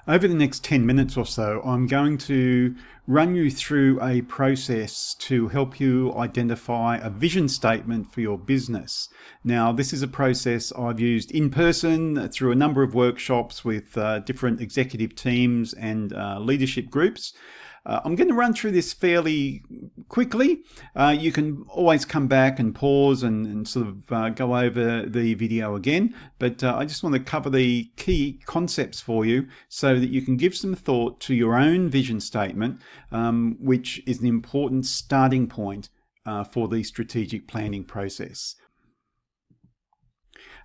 Over the next 10 minutes or so, I'm going to run you through a process to help you identify a vision statement for your business. Now, this is a process I've used in person through a number of workshops with different executive teams and leadership groups. I'm going to run through this fairly quickly. You can always come back and pause and sort of go over the video again, but I just want to cover the key concepts for you so that you can give some thought to your own vision statement, which is an important starting point for the strategic planning process.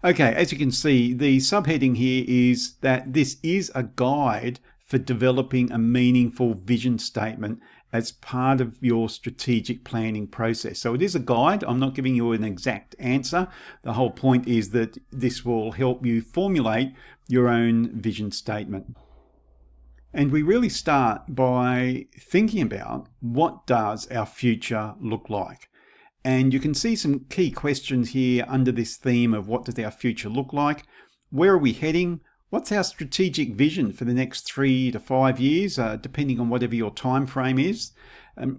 Okay, as you can see, the subheading here is that this is a guide for developing a meaningful vision statement as part of your strategic planning process. So it is a guide. I'm not giving you an exact answer. The whole point is that this will help you formulate your own vision statement. And we really start by thinking about what does our future look like? And you can see some key questions here under this theme of what does our future look like? Where are we heading? What's our strategic vision for the next 3 to 5 years, depending on whatever your time frame is?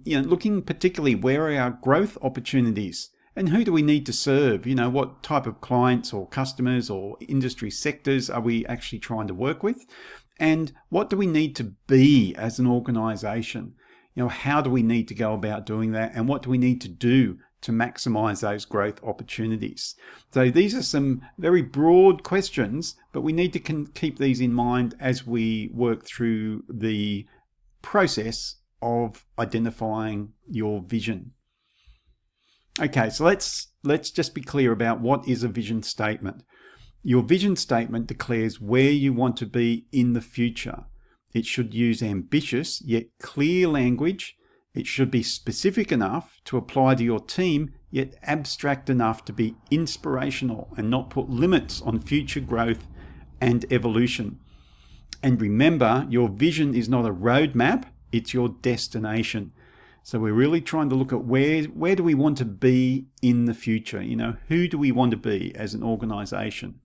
Looking particularly where are our growth opportunities and who do we need to serve? What type of clients or customers or industry sectors are we actually trying to work with? And what do we need to be as an organization? How do we need to go about doing that? And what do we need to do to maximize those growth opportunities? So these are some very broad questions, but we need to keep these in mind as we work through the process of identifying your vision. Okay, so let's just be clear about what is a vision statement. Your vision statement declares where you want to be in the future. It should use ambitious yet clear language. It should be specific enough to apply to your team, yet abstract enough to be inspirational and not put limits on future growth and evolution. And remember, your vision is not a roadmap, it's your destination. So we're really trying to look at where do we want to be in the future? Who do we want to be as an organization?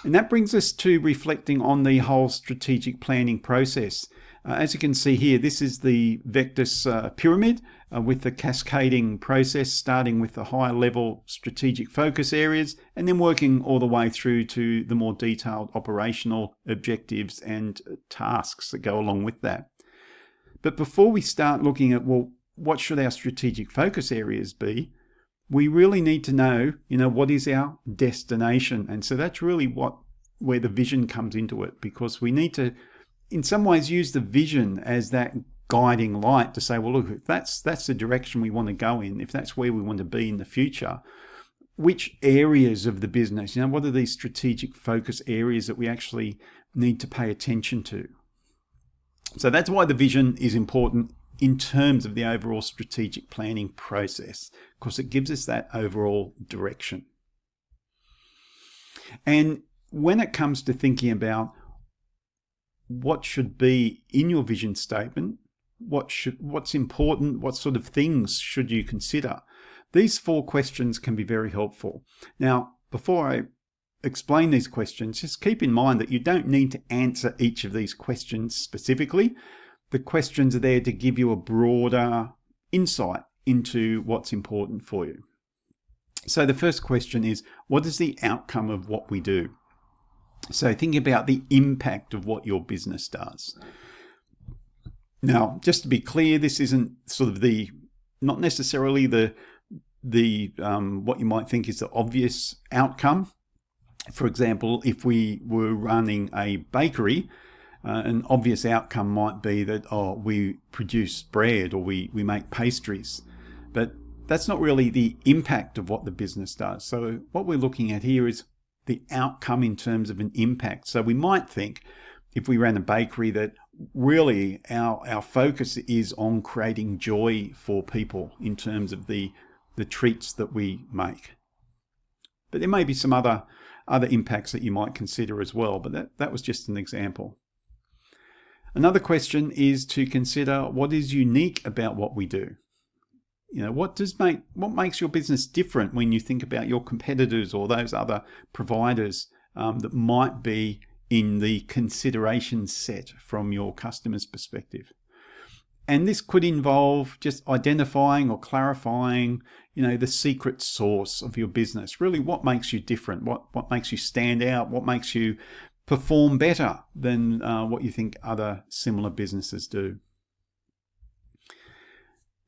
And that brings us to reflecting on the whole strategic planning process. As you can see here, this is the Vectus pyramid with the cascading process, starting with the higher level strategic focus areas and then working all the way through to the more detailed operational objectives and tasks that go along with that. But before we start looking at, what should our strategic focus areas be? We really need to know, what is our destination? And so that's really where the vision comes into it, because we need to, in some ways, use the vision as that guiding light to say, well, look, if that's the direction we want to go in, if that's where we want to be in the future, which areas of the business, what are these strategic focus areas that we actually need to pay attention to? So that's why the vision is important in terms of the overall strategic planning process, because it gives us that overall direction. And when it comes to thinking about what should be in your vision statement, what's important, what sort of things should you consider, these 4 questions can be very helpful. Now, before I explain these questions, just keep in mind that you don't need to answer each of these questions specifically. The questions are there to give you a broader insight into what's important for you. So the first question is, what is the outcome of what we do? So think about the impact of what your business does. Now, just to be clear, this isn't sort of not necessarily the what you might think is the obvious outcome. For example, if we were running a bakery, an obvious outcome might be that, we produce bread or we make pastries. But that's not really the impact of what the business does. So what we're looking at here is the outcome in terms of an impact. So we might think, if we ran a bakery, that really our focus is on creating joy for people in terms of the treats that we make. But there may be some other impacts that you might consider as well, but that was just an example. Another question is to consider what is unique about what we do. What makes your business different when you think about your competitors or those other providers that might be in the consideration set from your customer's perspective. And this could involve just identifying or clarifying, the secret sauce of your business. Really, what makes you different? What makes you stand out? What makes you perform better than what you think other similar businesses do?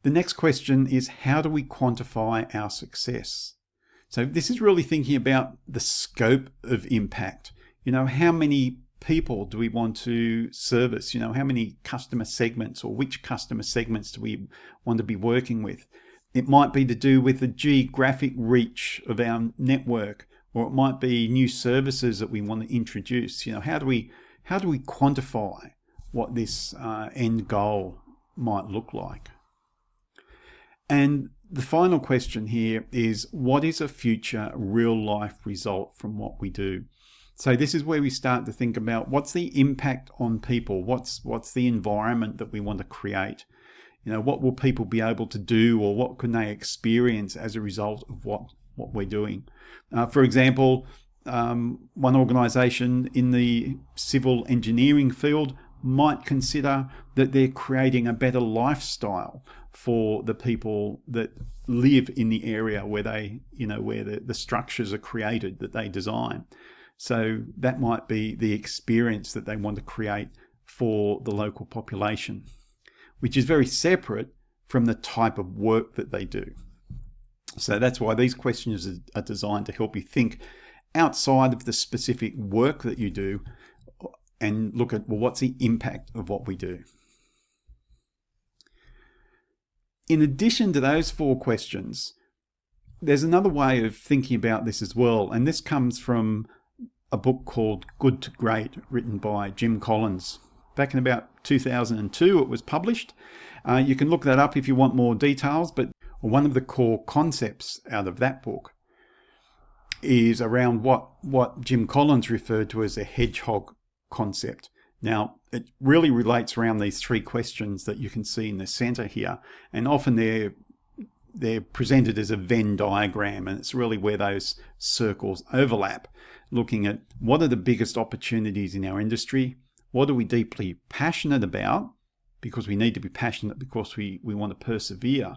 The next question is, how do we quantify our success? So this is really thinking about the scope of impact. How many people do we want to service? How many customer segments, or which customer segments do we want to be working with? It might be to do with the geographic reach of our network, or it might be new services that we want to introduce. How do we quantify what this end goal might look like? And the final question here is, what is a future real life result from what we do? So this is where we start to think about, what's the impact on people? What's the environment that we want to create? What will people be able to do, or what can they experience as a result of what we're doing? For example, one organisation in the civil engineering field might consider that they're creating a better lifestyle for the people that live in the area where where the structures are created that they design. So that might be the experience that they want to create for the local population, which is very separate from the type of work that they do. So that's why these questions are designed to help you think outside of the specific work that you do and look at, well, what's the impact of what we do? In addition to those 4 questions, there's another way of thinking about this as well, and this comes from a book called Good to Great, written by Jim Collins. Back in about 2002 it was published. You can look that up if you want more details, but one of the core concepts out of that book is around what Jim Collins referred to as a hedgehog concept. Now, it really relates around these 3 questions that you can see in the center here, and often they're presented as a Venn diagram, and it's really where those circles overlap, looking at what are the biggest opportunities in our industry, what are we deeply passionate about, because we need to be passionate because we want to persevere,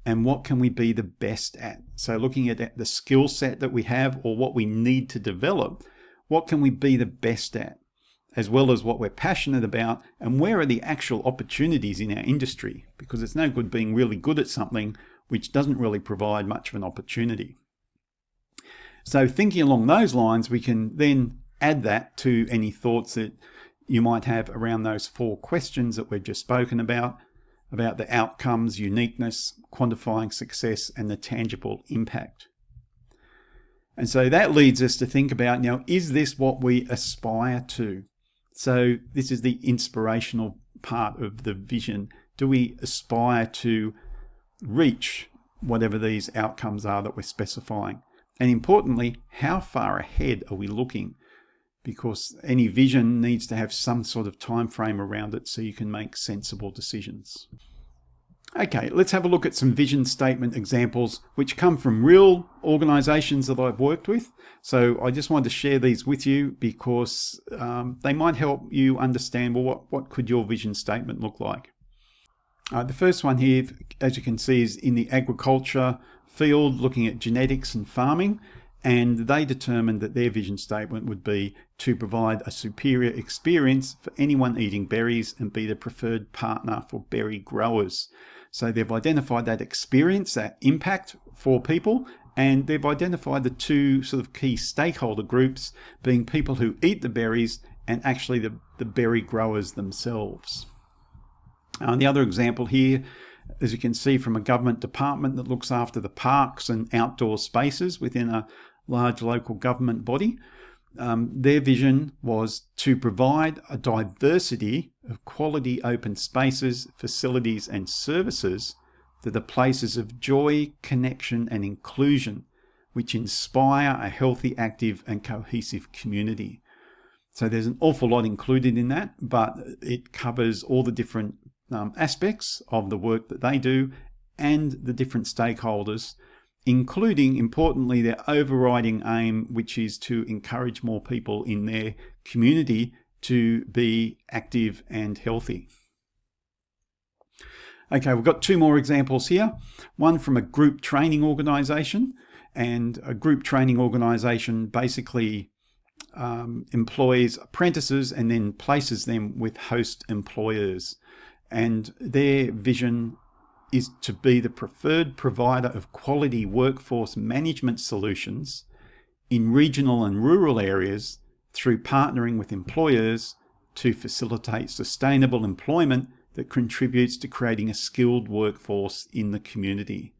and what can we be the best at? So looking at the skill set that we have, or what we need to develop, what can we be the best at, as well as what we're passionate about, and where are the actual opportunities in our industry, because it's no good being really good at something which doesn't really provide much of an opportunity. So thinking along those lines, we can then add that to any thoughts that you might have around those 4 questions that we've just spoken about the outcomes, uniqueness, quantifying success, and the tangible impact. And so that leads us to think about, is this what we aspire to? So this is the inspirational part of the vision. Do we aspire to reach whatever these outcomes are that we're specifying? And importantly, how far ahead are we looking? Because any vision needs to have some sort of time frame around it so you can make sensible decisions. Okay, let's have a look at some vision statement examples which come from real organizations that I've worked with. So I just wanted to share these with you because they might help you understand, well, what could your vision statement look like? The first one here, as you can see, is in the agriculture field, looking at genetics and farming, and they determined that their vision statement would be to provide a superior experience for anyone eating berries and be the preferred partner for berry growers. So they've identified that experience, that impact for people, and they've identified the 2 sort of key stakeholder groups being people who eat the berries and actually the berry growers themselves. The other example here, as you can see, from a government department that looks after the parks and outdoor spaces within a large local government body. Their vision was to provide a diversity of quality open spaces, facilities and services that are places of joy, connection and inclusion, which inspire a healthy, active and cohesive community. So there's an awful lot included in that, but it covers all the different aspects of the work that they do and the different stakeholders including, importantly, their overriding aim, which is to encourage more people in their community to be active and healthy. Okay, we've got two more examples here. One from a group training organisation, and a group training organisation basically employs apprentices and then places them with host employers. And their vision is to be the preferred provider of quality workforce management solutions in regional and rural areas through partnering with employers to facilitate sustainable employment that contributes to creating a skilled workforce in the community.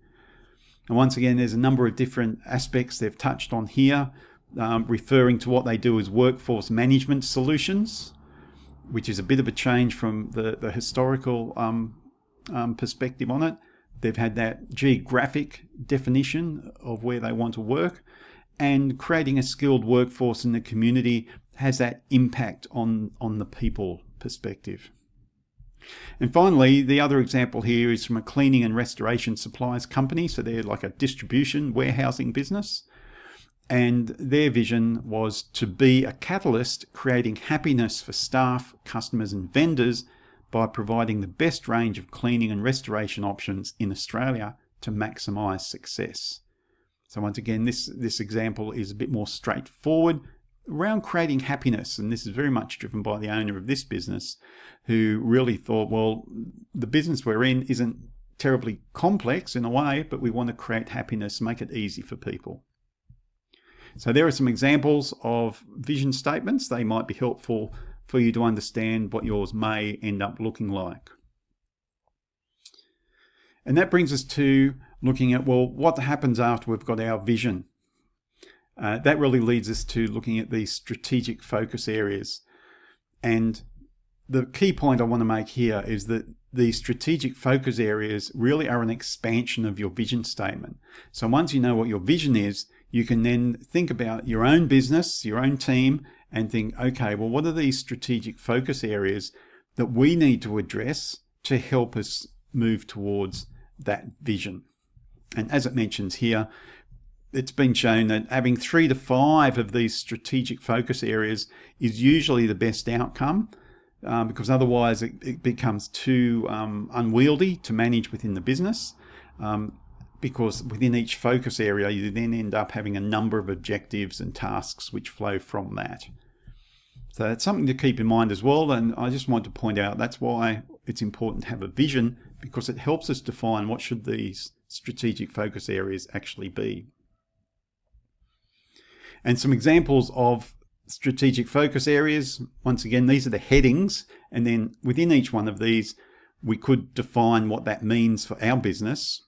And once again, there's a number of different aspects they've touched on here, referring to what they do as workforce management solutions, which is a bit of a change from the historical perspective on it. They've had that geographic definition of where they want to work, and creating a skilled workforce in the community has that impact on the people perspective. And finally, the other example here is from a cleaning and restoration supplies company. So they're like a distribution warehousing business. And their vision was to be a catalyst creating happiness for staff, customers and vendors by providing the best range of cleaning and restoration options in Australia to maximise success. So once again, this example is a bit more straightforward around creating happiness, and this is very much driven by the owner of this business, who really thought, well, the business we're in isn't terribly complex in a way, but we want to create happiness, make it easy for people. So there are some examples of vision statements. They might be helpful for you to understand what yours may end up looking like. And that brings us to looking at, well, what happens after we've got our vision? That really leads us to looking at these strategic focus areas. And the key point I want to make here is that these strategic focus areas really are an expansion of your vision statement. So once you know what your vision is, you can then think about your own business, your own team, and think, okay, well, what are these strategic focus areas that we need to address to help us move towards that vision? And as it mentions here, it's been shown that having 3 to 5 of these strategic focus areas is usually the best outcome, because otherwise it becomes too unwieldy to manage within the business, because within each focus area you then end up having a number of objectives and tasks which flow from that. So that's something to keep in mind as well, and I just want to point out that's why it's important to have a vision, because it helps us define what should these strategic focus areas actually be. And some examples of strategic focus areas, once again, these are the headings, and then within each one of these we could define what that means for our business.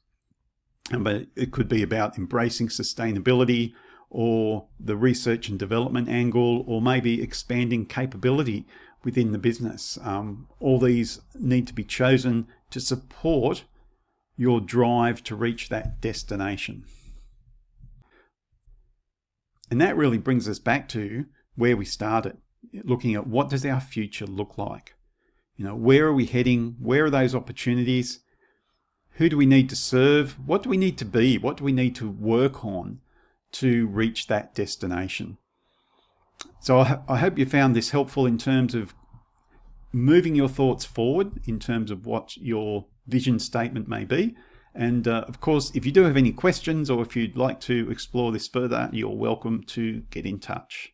But it could be about embracing sustainability, or the research and development angle, or maybe expanding capability within the business. All these need to be chosen to support your drive to reach that destination. And that really brings us back to where we started, looking at what does our future look like? Where are we heading? Where are those opportunities? Who do we need to serve? What do we need to be? What do we need to work on to reach that destination? So I hope you found this helpful in terms of moving your thoughts forward in terms of what your vision statement may be. And of course, if you do have any questions, or if you'd like to explore this further, you're welcome to get in touch.